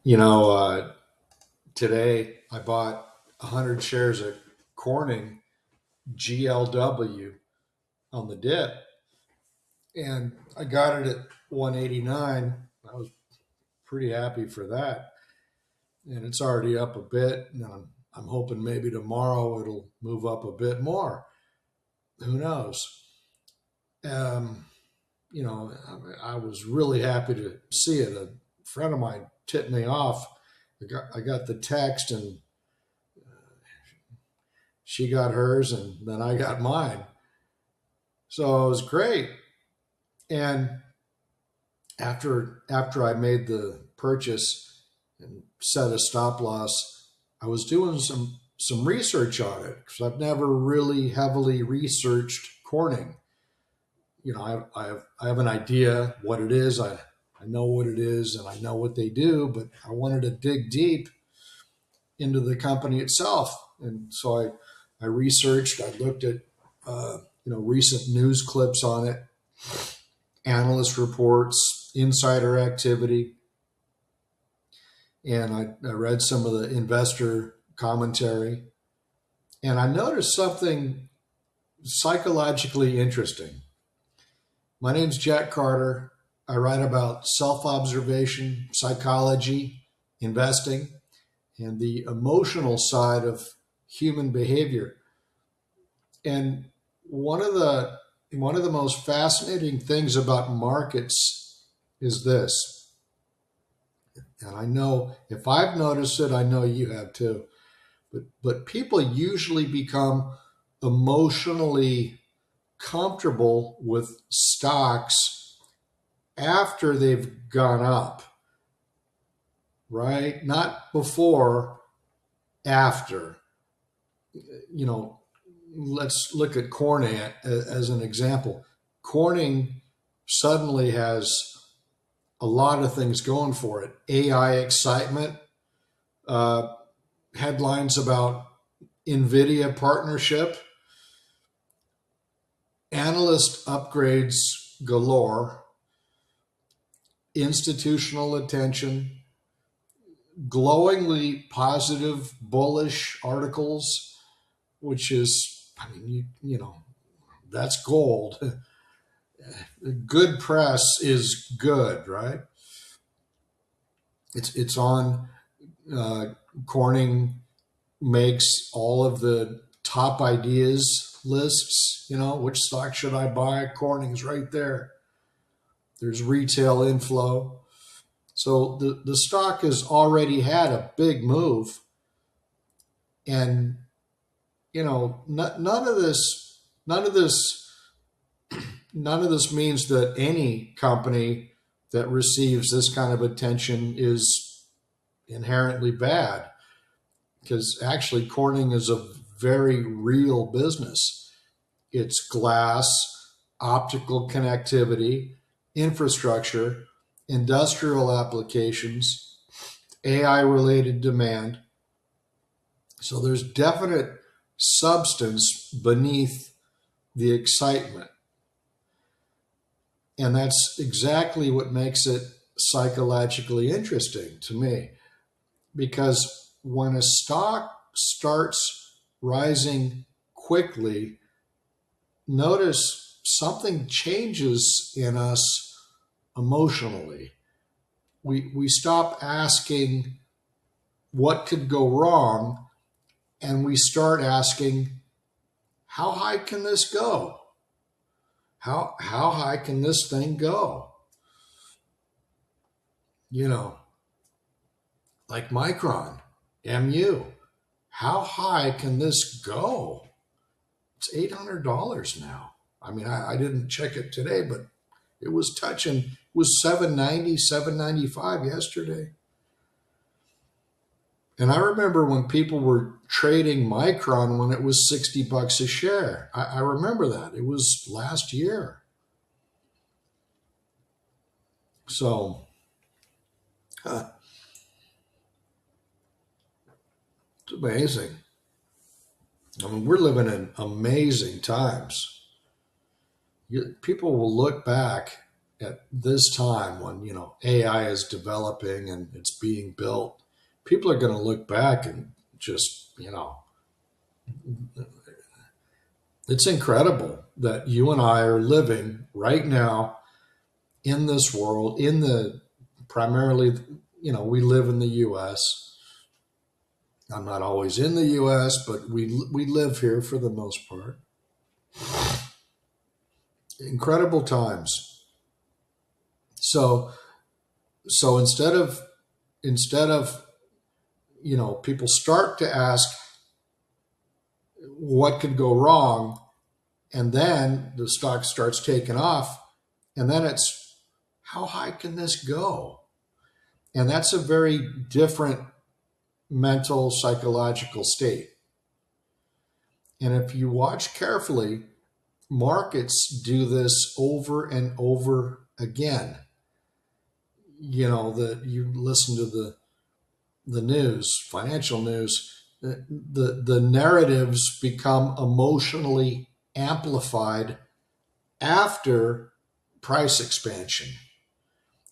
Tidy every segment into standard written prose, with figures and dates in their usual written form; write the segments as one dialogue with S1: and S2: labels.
S1: You know, today I bought 100 shares of Corning GLW on the dip, and I got it at 189. I was pretty happy for that, and it's already up a bit. And I'm hoping maybe tomorrow it'll move up a bit more. Who knows? Um, I was really happy to see it. A friend of mine tipped me off. I got the text, and she got hers, and then I got mine. So it was great. And after I made the purchase and set a stop loss, I was doing some research on it because I've never really heavily researched Corning. I have an idea what it is. I know what it is and I know what they do, but I wanted to dig deep into the company itself. And so I researched, I looked at recent news clips on it, analyst reports, insider activity, and I read some of the investor commentary, and I noticed something psychologically interesting. My name's Jack Carter. I write about self-observation, psychology, investing, and the emotional side of human behavior. And one of the most fascinating things about markets is this. And I know if I've noticed it, I know you have too. But people usually become emotionally comfortable with stocks after they've gone up, right? Not before, after. You know, let's look at Corning as an example. Corning suddenly has a lot of things going for it. AI excitement, uh, headlines about NVIDIA partnership, analyst upgrades galore, institutional attention, glowingly positive, bullish articles, which is, I mean, that's gold. Good press is good, right? It's on. Corning makes all of the top ideas lists. Which stock should I buy? Corning's right there. There's retail inflow. So the stock has already had a big move, and none of this none of this means that any company that receives this kind of attention is inherently bad, because actually Corning is a very real business. It's glass, optical connectivity, infrastructure, industrial applications, AI related demand. So there's definite substance beneath the excitement. And that's exactly what makes it psychologically interesting to me. Because when a stock starts rising quickly, notice something changes in us emotionally. We stop asking what could go wrong, and we start asking, how high can this go? How high can this thing go? Like Micron, MU. How high can this go? It's $800 now. I mean, I didn't check it today, but it was touching, it was 790, 795 yesterday. And I remember when people were trading Micron when it was $60 a share. I remember that. It was last year. So, it's amazing. I mean, we're living in amazing times. People will look back at this time when, AI is developing and it's being built, people are going to look back and just, it's incredible that you and I are living right now in this world, primarily, we live in the U.S. I'm not always in the U.S., but we live here for the most part. Incredible times. So instead of people start to ask what could go wrong, and then the stock starts taking off, and then it's how high can this go? And that's a very different mental psychological state. And if you watch carefully, markets do this over and over again. That you listen to the news, financial news, the narratives become emotionally amplified after price expansion.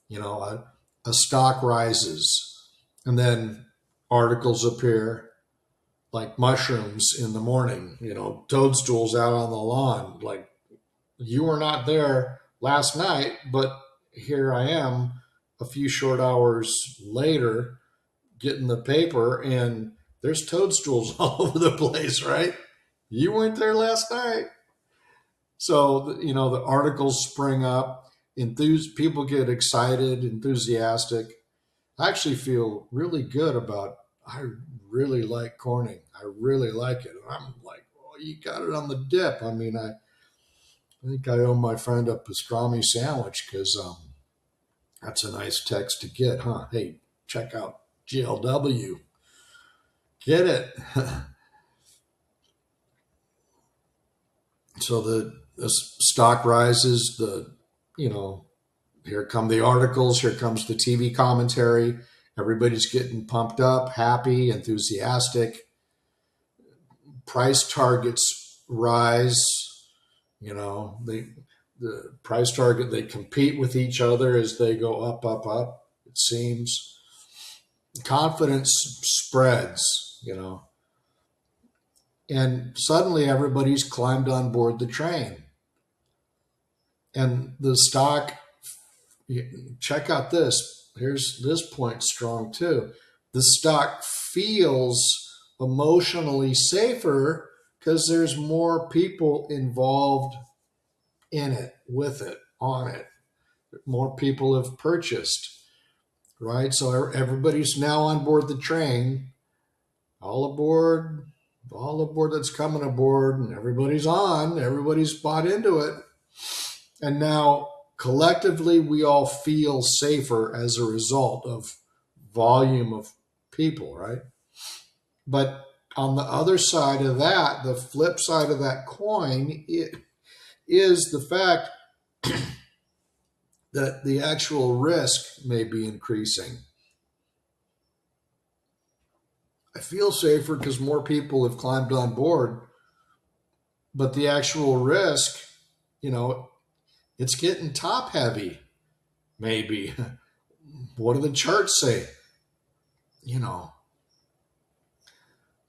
S1: A stock rises, and then articles appear like mushrooms in the morning, toadstools out on the lawn. Like, you were not there last night, but here I am a few short hours later getting the paper, and there's toadstools all over the place, right? You weren't there last night. So, the articles spring up, people get excited, enthusiastic. I actually feel really good I really like Corning. I really like it. And I'm like, oh, you got it on the dip. I mean, I think I owe my friend a pastrami sandwich because that's a nice text to get, huh? Hey, check out GLW. Get it. So the stock rises, here come the articles, here comes the TV commentary. Everybody's getting pumped up, happy, enthusiastic. Price targets rise. The price target, they compete with each other as they go up, up, up, it seems. Confidence spreads, and suddenly everybody's climbed on board the train. And the stock, check out this. Here's this point strong too. The stock feels emotionally safer because there's more people involved in it, with it, on it. More people have purchased, right? So everybody's now on board the train, all aboard that's coming aboard, and everybody's bought into it. And now collectively, we all feel safer as a result of volume of people, right? But on the other side of that, the flip side of that coin, is the fact that the actual risk may be increasing. I feel safer because more people have climbed on board, but the actual risk, it's getting top heavy, maybe. What do the charts say?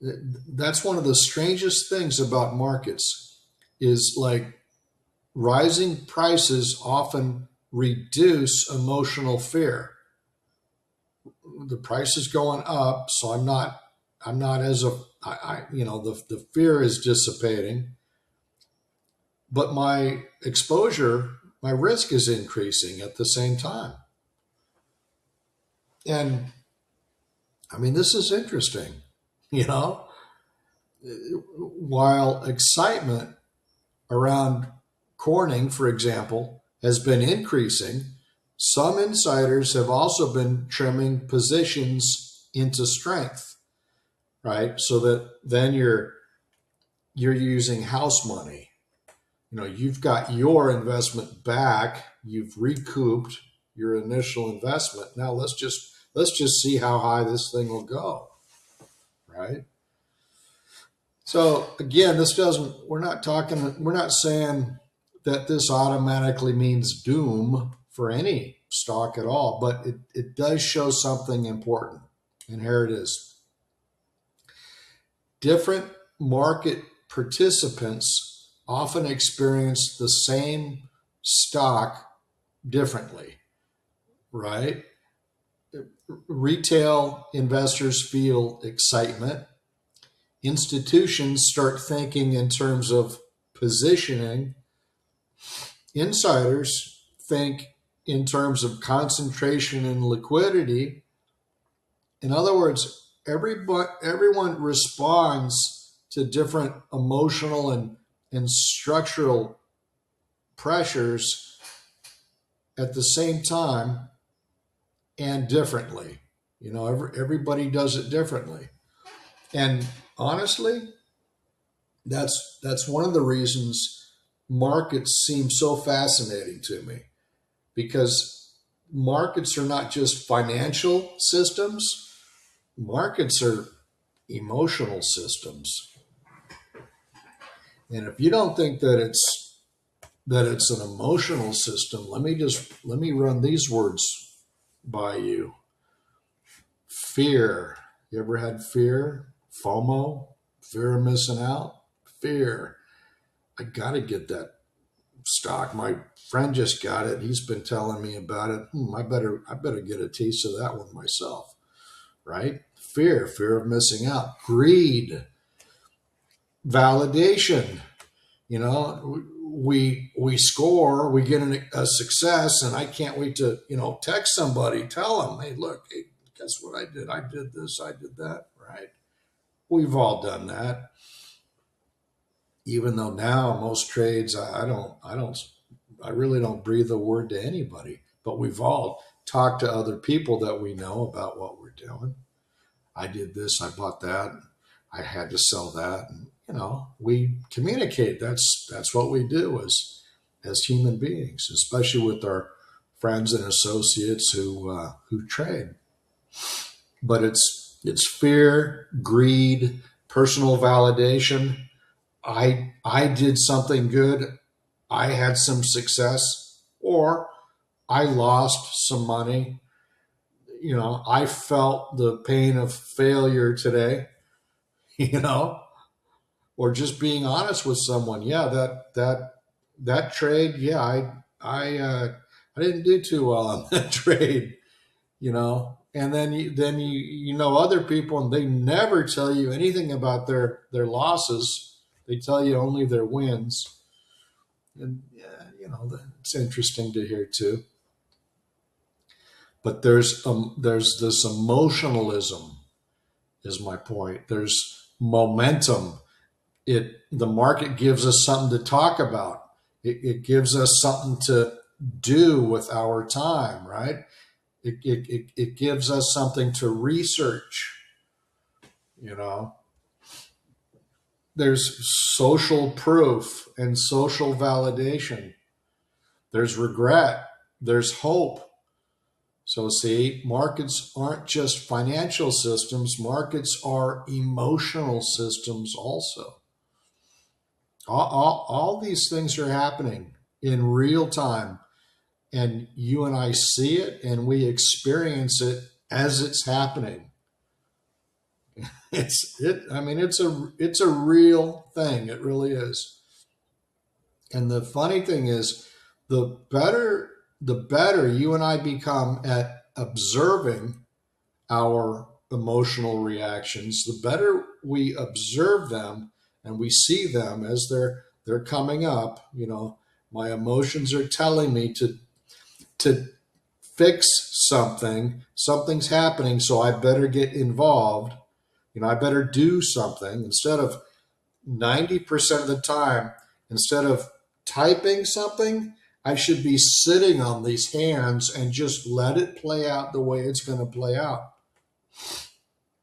S1: That's one of the strangest things about markets is like rising prices often reduce emotional fear. The price is going up, so I'm not the fear is dissipating, but my exposure, my risk is increasing at the same time. And I mean, this is interesting, while excitement around Corning, for example, has been increasing, some insiders have also been trimming positions into strength, right? So that then you're using house money. You've got your investment back, you've recouped your initial investment. Now let's just see how high this thing will go, right? So again, we're not saying that this automatically means doom for any stock at all, but it does show something important. And here it is. Different market participants often experience the same stock differently, right? Retail investors feel excitement. Institutions start thinking in terms of positioning. Insiders think in terms of concentration and liquidity. In other words, everyone responds to different emotional and structural pressures at the same time and differently. Everybody does it differently. And honestly, that's one of the reasons markets seem so fascinating to me, because markets are not just financial systems. Markets are emotional systems. And if you don't think that it's an emotional system, let me run these words by you. Fear. You ever had fear? FOMO? Fear of missing out? Fear. I got to get that stock. My friend just got it. He's been telling me about it. I better get a taste of that one myself. Right? Fear of missing out. Greed. Validation. We score, we get a success, and I can't wait to, text somebody, tell them, hey, look, hey, guess what I did? I did this, I did that, right? We've all done that. Even though now most trades, I really don't breathe a word to anybody, but we've all talked to other people that we know about what we're doing. I did this, I bought that, I had to sell that, and we communicate. That's what we do as human beings, especially with our friends and associates who trade. But it's fear, greed, personal validation. I did something good. I had some success, or I lost some money. I felt the pain of failure today. Or just being honest with someone. Yeah, that trade. Yeah, I didn't do too well on that trade. And then you know other people, and they never tell you anything about their losses. They tell you only their wins. And it's interesting to hear too. But there's this emotionalism, is my point. There's momentum. The market gives us something to talk about. It gives us something to do with our time, right? It gives us something to research. There's social proof and social validation. There's regret. There's hope. So see, markets aren't just financial systems. Markets are emotional systems also. All these things are happening in real time, and you and I see it and we experience it as it's happening. It's a real thing. It really is. And the funny thing is, the better you and I become at observing our emotional reactions, the better we observe them and we see them as they're coming up. My emotions are telling me to fix something. Something's happening, so I better get involved. I better do something. Instead of 90% of the time, instead of typing something, I should be sitting on these hands and just let it play out the way it's going to play out.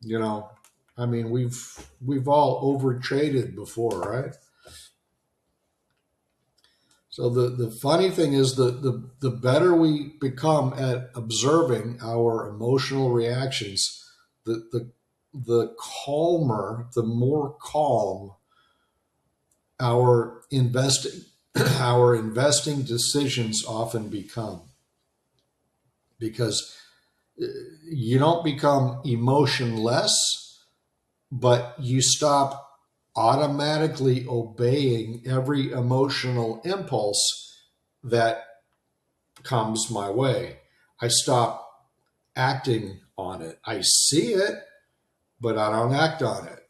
S1: We've all over traded before, right? So the funny thing is the better we become at observing our emotional reactions, the calmer, the more calm our investing decisions often become. because you don't become emotionless, but you stop automatically obeying every emotional impulse that comes my way. I stop acting on it. I see it, but I don't act on it.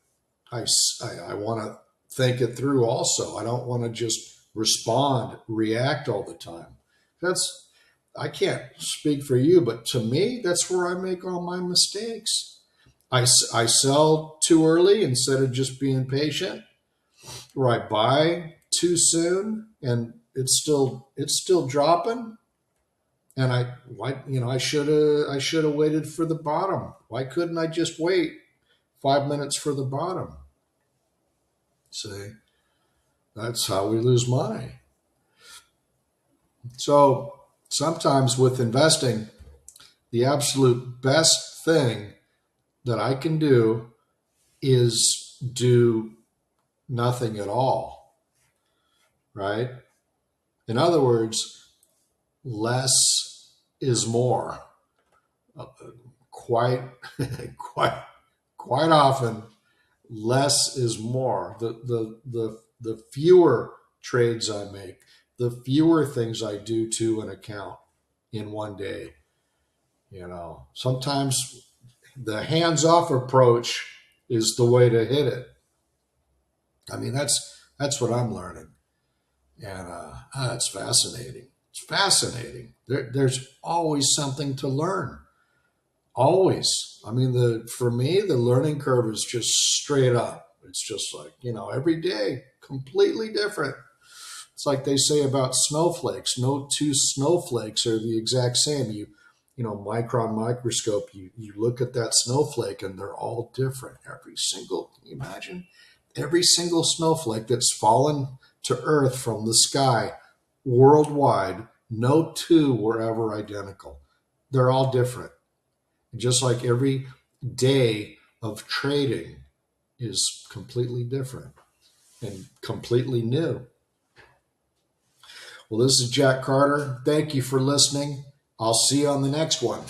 S1: I want to think it through also. I don't want to just respond, react all the time. That's, I can't speak for you, but to me, that's where I make all my mistakes. I sell too early instead of just being patient, or I buy too soon and it's still dropping. And I should have waited for the bottom. Why couldn't I just wait 5 minutes for the bottom? See, that's how we lose money. So sometimes with investing, the absolute best thing that I can do is do nothing at all, right? In other words, less is more. Quite, quite often, less is more. The fewer trades I make, the fewer things I do to an account in one day. Sometimes the hands-off approach is the way to hit it. I mean, that's what I'm learning, and it's fascinating. It's fascinating. There's always something to learn. Always. I mean, for me, the learning curve is just straight up. It's just like, every day, completely different. It's like they say about snowflakes. No two snowflakes are the exact same. Micron microscope, you look at that snowflake and they're all different. Can you imagine? Every single snowflake that's fallen to earth from the sky worldwide, no two were ever identical. They're all different. Just like every day of trading is completely different and completely new. Well, this is Jack Carter. Thank you for listening. I'll see you on the next one.